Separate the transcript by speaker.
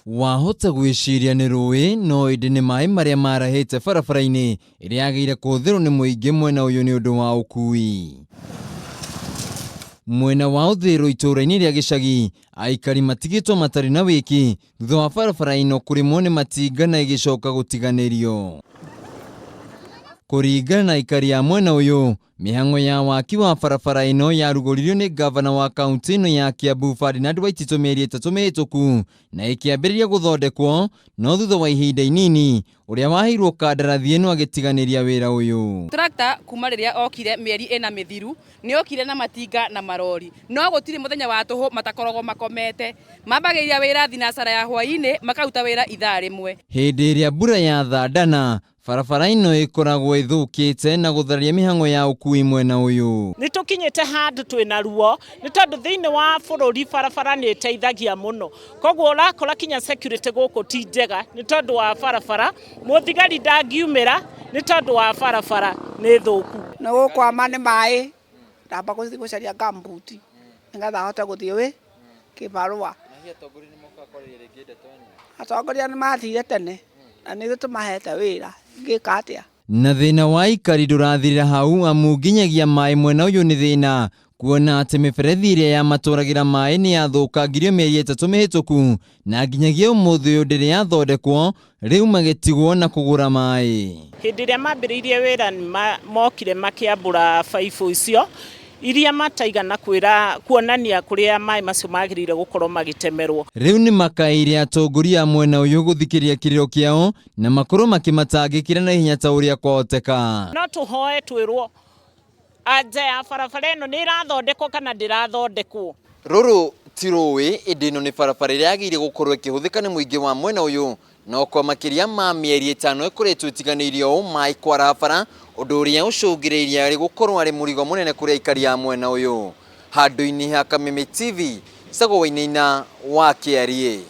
Speaker 1: Wahota gwiciria ni rũĩ no ĩndĩ nĩ maĩ marĩa marahĩte barabara-inĩ ĩrĩa yagĩrĩire kũhũthĩrwo nĩ mũingĩ mwena ũyũ nĩ ũndũ wa ũkui. Mwena wa Uthiru itũũra-inĩ rĩa gĩcagi, aikari matigĩtwo matarĩ na wĩki thutha wa barabara ĩno kũrĩmwo nĩ matinga na ĩgĩcoka gũtiganĩrio. Kũringana na aikari a mwena ũyũ, mihang'o ya waki wa barabara ĩno yarugũririo nĩ gavana wa kaunti ĩno ya Kiambu Ferdinand Waititu mĩeri 3 mĩhĩtũku na ĩkĩambĩrĩria gũthondekwo, no thutha wa ihinda inini ũrĩa waheirwo kandarathi ĩno agĩtiganĩria wĩra ũyũ.
Speaker 2: Tractor kuma rĩrĩa okire mĩeri ĩna mĩthiru nĩ okire na matinga na marori, no gũtirĩ mũthenya wa tũhũ matakoragwo makomete, mambagĩrĩria wĩra thinacara ya hwaĩ-inĩ makaruta wĩra ithaa rĩmwe.
Speaker 1: Hĩndĩ ĩrĩa mbura yathandana, barabara ĩno ĩkoragwo ĩthũkĩte na gũtharia mihang'o ya ũkui mwena ũyũ.
Speaker 3: Nĩ tũkinyĩte handũ twĩna ruo nĩ tondũ thĩinĩ wa bũrũri barabara nĩ ĩteithagia mũno, koguo ũrakora kinya security gũkũ ti njega nĩ tondũ wa barabara, mũthigari ndangiumĩra nĩ tondũ wa barabara nĩ thũku.
Speaker 4: Na gũkwama nĩ maĩ, ndamba gũthiĩ gũcaria gambuti nĩgetha hote gũthiĩ kĩbarũa. Atongoria nĩ mathire tene na nĩ tũmahete wĩra ngĩka atĩa.
Speaker 1: Na thĩna wa Aikari ndũrathirĩra hau, amu nginyagia maĩ mwena ũyũ nĩ thĩna, kuona atĩ mĩberethi ĩrĩa yamatwaragira maĩ nĩ yathũkangirio mĩeri 3 mĩhĩtũku na nginyagia ũmũthĩ ũyũ ndĩrĩ yathondekwo, rĩu magĩtigwo na kũgũra maĩ.
Speaker 3: Hĩndĩ ĩrĩa mambĩrĩirie wĩra mokire makĩambũra baibũ icio iria mataigana kuonania kũrĩa maĩ macio magĩrĩire gũkorwo magĩtemerwo.
Speaker 1: Rĩu nĩ makaire atongoria mwena ũyũ gũthikĩria kĩrĩro kĩao na makorwo makĩmatangĩkĩra na hinya ta ũrĩa kwahoteka.
Speaker 3: No tũhoe twĩrwo anja ya barabara ĩno nĩ ĩrathondekwo kana ndĩrathondekwo.
Speaker 1: Rũrũ ti rũĩ, ĩndĩ ĩno nĩ barabara ĩrĩa yagĩrĩire gũkorwo ĩkĩhũthĩka nĩ mũingĩ wa mwena ũyũ, no kwa makĩria ma mĩeri 5 ĩkoretwo ĩtiganĩirio maĩ kwara bara, ũndũ ũrĩa ũcũngĩrĩirie arĩ gũkorwo arĩ mũrigo mũnene kũrĩ aikari a mwena ũyũ. Handũ-inĩ ha Kameme TV, Sagwo Wainaina wa Aikari.